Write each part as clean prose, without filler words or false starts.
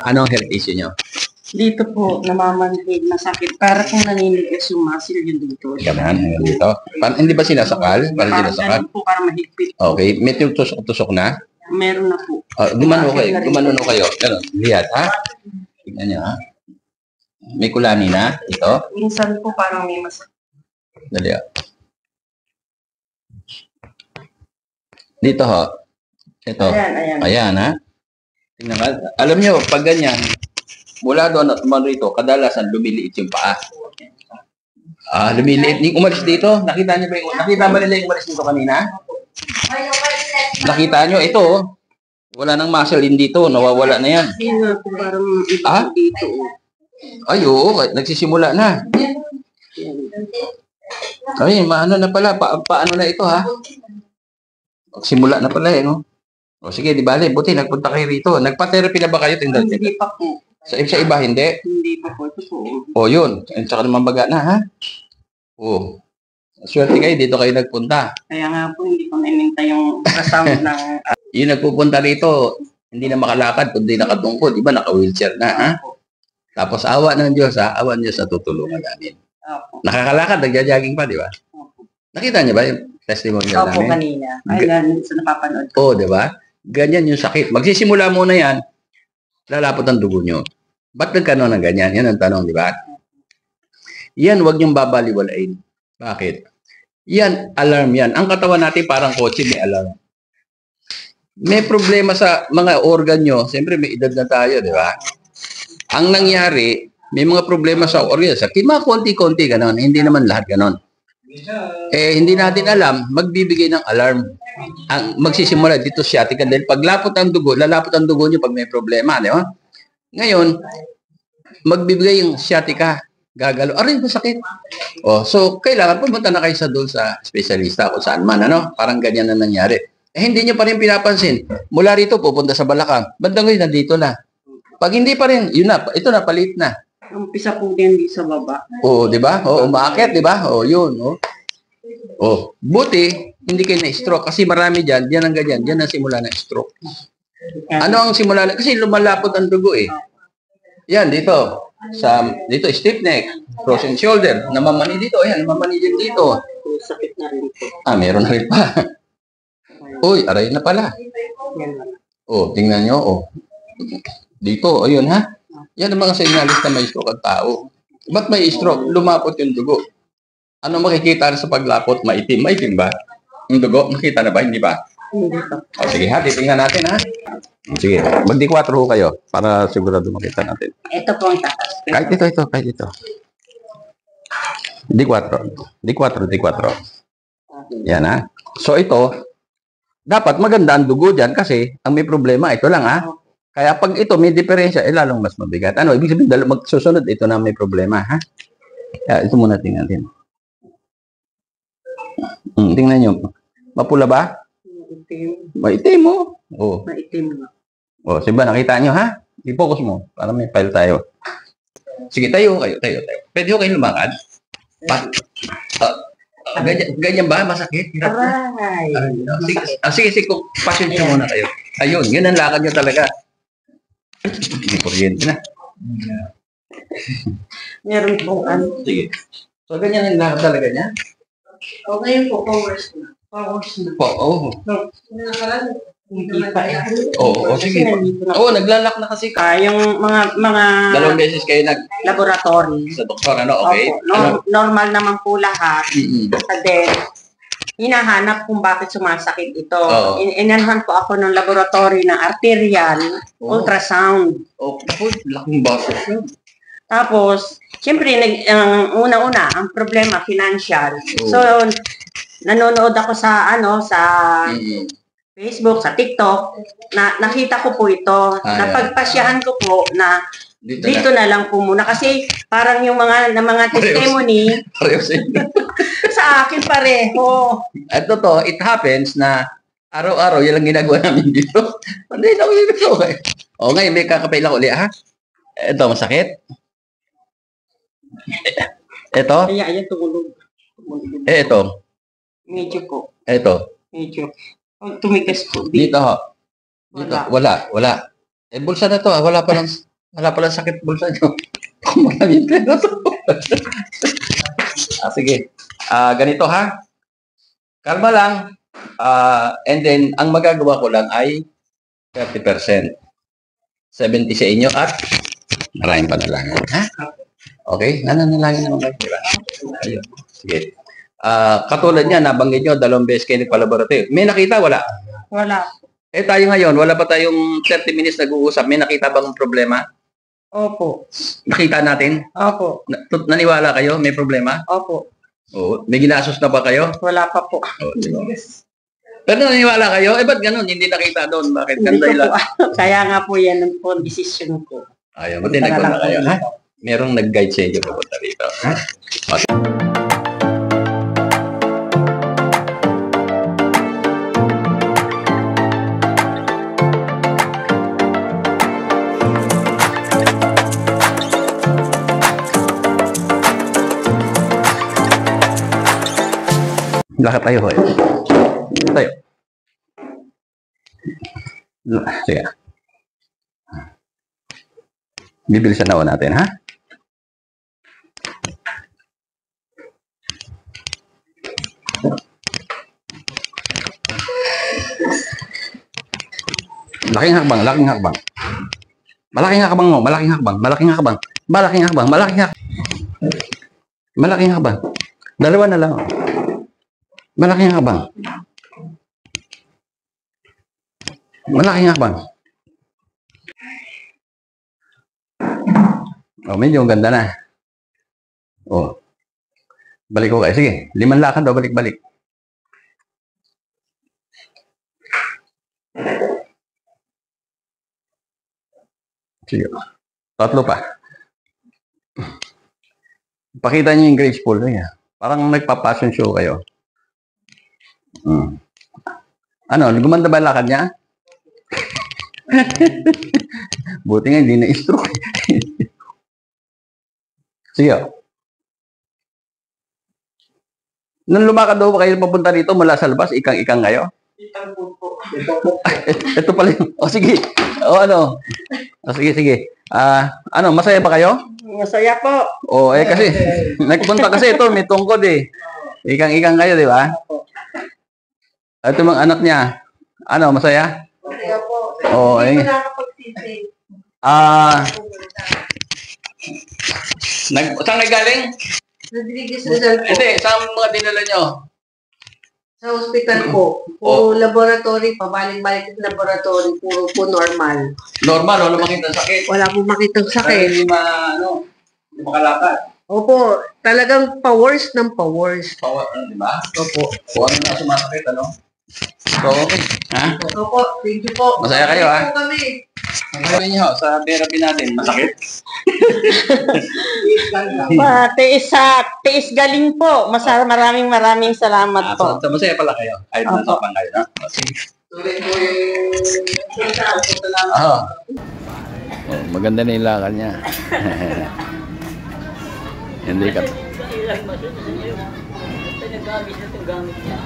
Anong health issue nyo? Dito po, namamanhid, masakit. Para kung naninigas yung muscle yun dito. Ganun, hanggang dito. Hindi ba sinasakal? Parang sinasakal? Ganun po, para mahigpit. Okay. May tusok-tusok na? Meron na po. Gumano kayo. Ganun. Lihat, ha? Tingnan nyo, ha? May kulani na? Ito? Minsan po parang may masakit. Dali, ha? Dito, ho. Ito. Ayan, ha? Tingnan ka. Alam nyo, pag ganyan, mula doon at umano rito, kadalasan lumiliit yung paa. Lumiliit. Yung umalis dito, nakita nyo ba yung, nakita ba nila yung umalis dito kanina? Nakita nyo, ito, wala nang muscle din dito, nawawala na yan. Parang dito. Ay, oo, nagsisimula na. Ay, maano na pala, paano na ito, ha? Simula na pala, no? O sige, di bale, buti, nagpunta kayo rito. Nagpa-therapy na ba kayo? Hindi pa po. Sa iba, hindi? Hindi pa po. Ito po. O, yun. At saka naman baga na, ha? O. Swerte kayo, dito kayo nagpunta. Kaya nga po, hindi ko naimintay yung ultrasound ng... Yung nagpupunta rito, hindi na makalakad, kundi nakatungkod. Iba, naka-wheelchair na, ha? Tapos, awa ng Diyos, ha? Awa ng Diyos sa tutulungan namin. Nakakalakad, nagja-jogging pa, di ba? Nakita niyo ba yung testimonial namin? Opo, kanina. Ayun, sa napapanood ko. Oo, di ba? Ganyan yung sakit. Magsisimula muna yan, lalapot ang dugo nyo. Ba't nagkano ng ganyan? Yan ang tanong, di ba? Yan, huwag niyong babaliwalain. Bakit? Yan, alarm yan. Ang katawan natin parang kotse, may alarm. May problema sa mga organ nyo. Siyempre, may edad na tayo, di ba? Ang nangyari, may mga problema sa organ. Sa mga konti-konti, ganon. Hindi naman lahat ganon. Hindi natin alam, magbibigay ng alarm. Ang magsisimula dito sciatica dahil paglapot ang dugo, lalapot ang dugo niyo pag may problema, di ba? Ngayon, magbibigay yung sciatica, gagalo. Aray, masakit. So kailangan pumunta na kayo sa espesyalista kung saan man, ano? Parang ganyan na nangyari. Hindi niyo pa rin pinapansin. Mula rito pupunta sa balakang. Bandang ngayon nandito na. Pag hindi pa rin, yun na, ito na palit na. Umpisa po din di sa baba. Oo, di ba? Oo, umaakit, di ba? Oo, yun. Buti, hindi kayo na-stroke. Kasi marami dyan, yan ang ganyan. Diyan na simula na stroke. Ano ang simula na? Kasi lumalapot ang dugo, eh. Yan, dito. Dito, stiff neck, frozen shoulder. Namamani dito. Ayan, namamani din dito. Sakit na rin po. Meron na rin pa. Uy, aray na pala. Tingnan nyo. Dito, ayun, ha? Yan ang mga senyalis na may stroke ang tao. Ba't may stroke? Lumapot yung dugo. Ano makikita sa paglapot? Maitim. Maitim ba? Yung dugo, makita na ba? Hindi ba? Hindi pa. Sige ha, titingnan natin ha. Sige, mag-D4 ho kayo para sigurado makita natin. Ito po ang taas. Kahit ito. D4. Yan ha. So ito, dapat maganda ang dugo dyan kasi ang may problema, ito lang ha. Kaya pag ito may diferensya, lalong mas mabigat. Ano, ibig sabihin, magsusunod, ito na may problema, ha? Kaya ito muna tingnan natin. Tingnan nyo. Mapula ba? Maitim. Maitim mo. Maitim. Siba, nakita nyo, ha? I-focus mo, para may file tayo. Sige, tayo kayo. Pwede ho kayo lumakad? Ganyan ba? Masakit? Aray. Sige, kung pasensya muna kayo. Ayun, yun ang lakad nyo talaga. Hindi kuryente na. Meron pong ano. Sige. So, ganyan ang lakad talaga niya? Ngayon po, powers na. Hindi pa eh. Sige. Naglalak na kasi ka. Yung mga... Dalawang beses kayo laboratory. Sa doktor, ano? Okay. Normal naman po lahat. Sa hinahanap kung bakit sumasakit ito. Inanhan po ako ng laboratory ng arterial ultrasound. Laking baso. Tapos, siyempre, una-una, ang problema, financial. So, nanonood ako sa Facebook, sa TikTok, nakita ko po ito. Napagpasyahan ko po na dito na lang po muna. Kasi parang yung mga testimony sa akin pareho. At totoo, it happens na araw-araw, yan lang ginagawa namin dito. Hindi na ako dito. Ngayon, may kakapail ako ulit, ha? Ito, masakit? Ito? Ayan, tumulog. Ito? Medyo po. Ito? Medyo. Tumigas po. Dito ho. Dito. Wala. Bulsa na to. Wala pa lang. Wala pala sakit bulsa nyo. Kung maraming pera to. Sige. Ganito ha. Kalma lang. And then, ang magagawa ko lang ay 30%. 70 sa inyo at maraming panalangin. Ha? Okay? Nananalangin naman kayo. Diba? Ayun. Sige. Katulad niya, nabanggit nyo, 2 beses kayo nagpa-laboratory. May nakita? Wala? Wala. Tayo ngayon, wala pa tayong 30 minutes nag-uusap. May nakita bang problema? Opo. Nakita natin? Opo. Naniwala kayo? May problema? Opo. Oo. May ginastos na ba kayo? Wala pa po. Diba? Pero naniwala kayo? Ba't ganun? Hindi nakita doon. Bakit? Hindi Ganda ko po. Kaya nga po yan ang po decision ko. Ayun. Buti nagpunta kayo. Ha? Merong nag-guide sa inyo papunta dito. Ha? Okay. Lakad tayo, hoy. Tayo. Sige. Bibilisan na natin, ha? Laking hakbang, laking hakbang. Malaking hakbang mo, malaking hakbang, malaking hakbang. Malaking hakbang, malaking hakbang. Malaking hakbang. Dalawa na lang. Malaking hakbang. Malaking hakbang. Medyo ganda na. Balik ko kayo. Sige, 5 lakad daw, balik-balik. Sige. 3 pa. Pakita niyo yung graceful. Parang nagpa-passion show kayo. Ano, gumanda ba lakad niya? Buti nga, hindi na-stroke. Sige. Nung lumakad daw kayo papunta dito mula sa labas, ikang-ikang kayo? Itang po. Ito pala yung... sige. Ano? Sige. Ano, masaya ba kayo? Masaya po. Kasi, nagpunta kasi ito, may tungkod eh. Ikang-ikang kayo, di ba? Ito mga anak niya. Ano, masaya? Masaya po. Hindi ko nakakapag-titi. Saan nagaling? Rodriguez Rizal po. Hindi, saan mga dinala nyo? Sa hospital po. Puro laboratory, pabalik-balik yung laboratory. Puro po normal. Normal, wala makita sakit. Wala po makitang sakit. Hindi makalakad. Opo, talagang pa-worse ng pa-worse. Di ba? Opo. Ano na sumasakit, ano? So, okay. Ha? Opo, thank you po. Masaya kayo, ha? Thank you po kami. Sabi niyo, sa therapy natin, masakit? Tiis galing po. Maraming salamat po. So, masaya pala kayo. Kahit nasapan kayo, no? Tuloy po yung... maganda na yung lakad niya. Hindi ka... Pinagamit na itong gamit niya.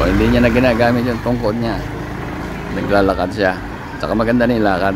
Hindi niya na ginagamit yung tungkod niya. Naglalakad siya. Tsaka maganda na yung lakad.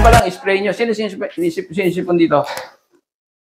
sipon pa lang, spray nyo. Sino sinisipon dito?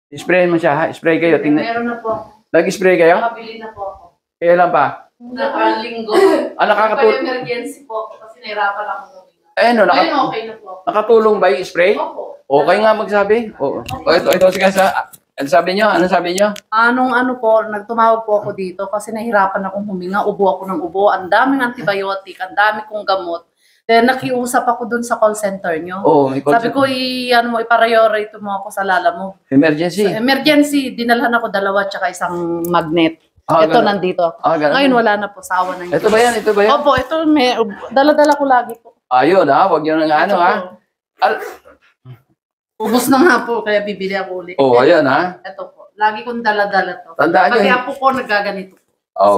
Sprayin mo siya, ha? Spray kayo. Tingnan. Meron na po. Nag-spray kayo? Nakabili na po ako. Kailan pa? Nakalinggo. Nakakatulong. Emergency po kasi nahirapan ako huminga. Ayun, Ngayon okay na po. nakatulong ba yung spray? Opo. Okay nga magsabi. Oo. Ito, sige sa... Ano sabi nyo? Ano sabi nyo? Ano po, nagtumawag po ako dito kasi nahirapan akong huminga. Ubo ako ng ubo. Ang daming antibiotic, ang dami kong gamot. Then nakiusap ako dun sa call center nyo. Oo, may call Sabi ko, i-priority mo ako sa lala mo. Emergency. Sa emergency, dinalhan ako 2 tsaka isang magnet. Ito ganun. nandito. Ganun. Ngayon wala na po sa awa ng Ito ba yan? Ito ba yan? Opo, ito dala-dala ko lagi po. Ayun, ha? Huwag nyo nang ano, Ito ha? po. Ubus na nga po, kaya bibili ako ulit. Ayan, ha? Ito po. Lagi kong dala-dala to. Tandaan nyo. Pati apo ko nagaganito.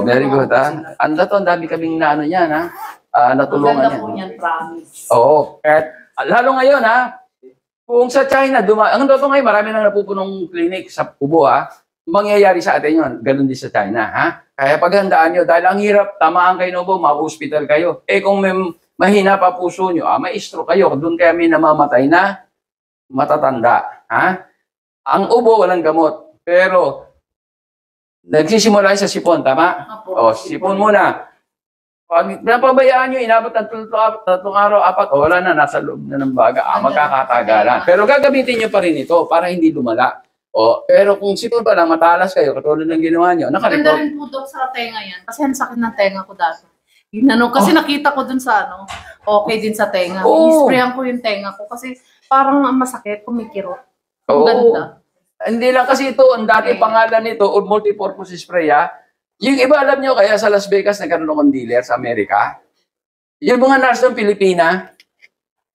Very good, ha? Ang dami kaming naano yan, ha? Natulungan Maganda yan. po niyan, promise. Oo. Lalo ngayon, ha? Kung sa China, ang totoo ngayon, marami nang napupunong clinic sa ubo, ha? Mangyayari sa atin yun. Ganun din sa China, ha? Kaya paghandaan nyo, dahil ang hirap, tamaan kayo ng ubo, ma-hospital kayo. Kung may mahina pa puso nyo, may stroke kayo. Doon kaya may namamatay na matatanda, ha? Ang ubo, walang gamot. Pero, nagsisimula sa sipon, tama? Sipon muna. Pag napabayaan nyo, inabot ng 3 araw, 4, wala na, nasa loob na ng baga, magkakatagalan. Pero gagamitin nyo pa rin ito para hindi lumala. Pero kung sipon pa lang, matalas kayo, katulad ng ginawa nyo, Maganda nakarecord. rin po daw sa tenga yan. Kasi ang sakit ng tenga ko dati. Kasi nakita ko dun sa okay din sa tenga. I-sprayan ko yung tenga ko kasi parang masakit, kumikirot. Ang ganda. Hindi lang kasi ito, ang dati pangalan nito, multi-purpose spray, ha? Yung iba, alam nyo, kaya sa Las Vegas, nagkaroon akong dealer sa Amerika. Yung mga nurse ng Pilipina,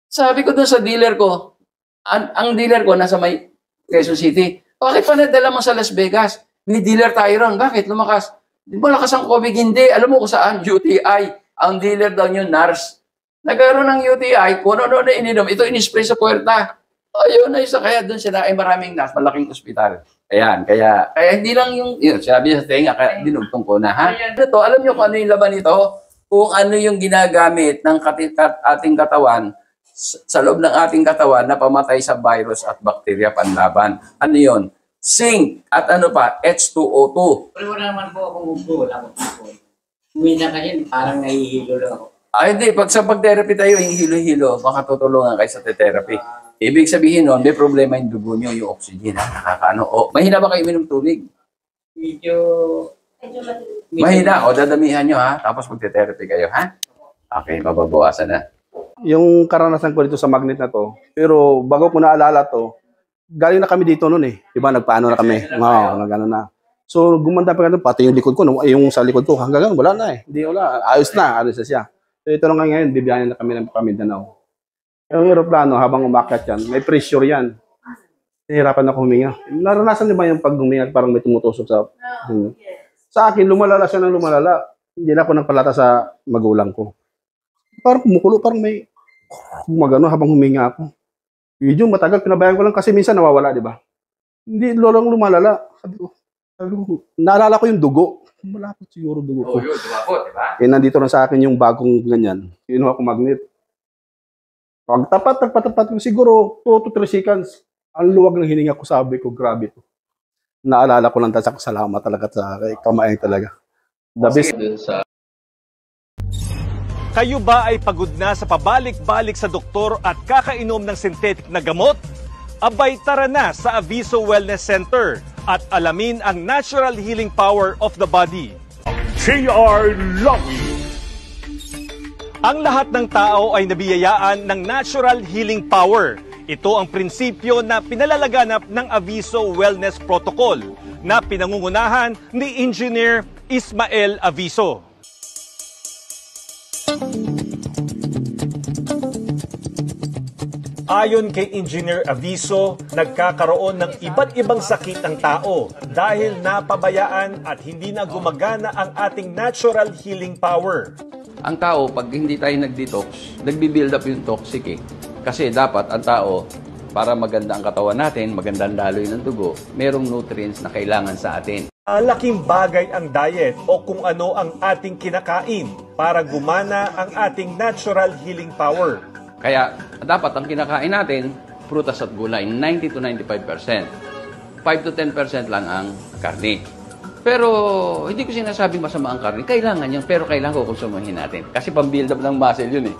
sabi ko doon sa dealer ko, ang dealer ko nasa may Quezon City, bakit pa nadala mo sa Las Vegas? May dealer tayo ron. Bakit? Lumakas. Di ba lakas ang COVID? Hindi. Alam mo kung saan? UTI. Ang dealer daw yung nurse. Nagkaroon ng UTI, kung ano na ininom, ito in-spray sa puwerta. Ayun na isa. Kaya doon sila ay maraming nurse, malaking ospital. Ayan, kaya hindi lang yung sabi sa tenga, kaya dinugtong ko na, ha? Ito, alam nyo kung ano yung laban nito? Kung ano yung ginagamit ng ating katawan, sa loob ng ating katawan na pamatay sa virus at bakterya panlaban. Ano yun? Zinc at ano pa? H2O2. Pero wala naman po akong ubo, wala akong ubo. Uwi na kayo, parang nahihilo lang ako. Hindi. Pag sa pag-therapy tayo, yung hilo-hilo, baka tutulungan kayo sa therapy. Ibig sabihin nun, may problema yung dugo nyo, yung oxygen, ha? Nakakaano. Mahina ba kayo minum tubig? Medyo Mahina. Dadamihan nyo, ha? Tapos magte-therapy kayo, ha? Okay, mababawasan na. Yung karanasan ko dito sa magnet na to, pero bago ko naalala to, galing na kami dito noon eh. Diba, nagpaano na kami. Nagano na. So, gumanda pa ganun, pati yung likod ko, yung sa likod ko, hanggang wala na eh. Hindi, wala. Ayos na siya. So, ito lang ngayon, bibiyanin na kami ng Mindanao. Yung aeroplano, habang umakyat yan, may pressure yan. Nahirapan ako huminga. Naranasan niyo ba yung pag huminga, parang may tumutusok sa... Sa akin, lumalala siya ng lumalala. Hindi na ako nagpalata sa magulang ko. Parang kumukulo, parang may... Gumagano habang huminga ako. Medyo matagal, pinabayan ko lang kasi minsan nawawala, di ba? Hindi, lolong lumalala. Sabi ko, naalala ko yung dugo. Malapit siguro dugo ko. Yun, dumapot, di ba? Nandito na sa akin yung bagong ganyan. Kinuha ko magnet. Pag nagpatapat ko siguro 2 to 3 seconds. Ang luwag ng hininga ko, sabi ko, grabe to. Naalala ko lang talaga, salamat talaga sa kamain talaga. The best. Kayo ba ay pagod na sa pabalik-balik sa doktor at kakainom ng synthetic na gamot? Abay tara na sa Aviso Wellness Center at alamin ang natural healing power of the body. J.R. Lowy. Ang lahat ng tao ay nabiyayaan ng natural healing power. Ito ang prinsipyo na pinalalaganap ng Aviso Wellness Protocol na pinangungunahan ni Engineer Ismael Aviso. Ayon kay Engineer Aviso, nagkakaroon ng iba't ibang sakit ang tao dahil napabayaan at hindi na gumagana ang ating natural healing power. Ang tao, pag hindi tayo nag-detox, nagbi-build up yung toxic eh. Kasi dapat ang tao, para maganda ang katawan natin, maganda ang daloy ng dugo, merong nutrients na kailangan sa atin. Malaking bagay ang diet o kung ano ang ating kinakain para gumana ang ating natural healing power. Kaya dapat ang kinakain natin, prutas at gulay, 90 to 95%. 5 to 10% lang ang karne. Pero hindi ko sinasabing masama ang karne. Kailangan yun, pero kailangan kukonsumahin natin. Kasi pang-build up ng muscle yun eh.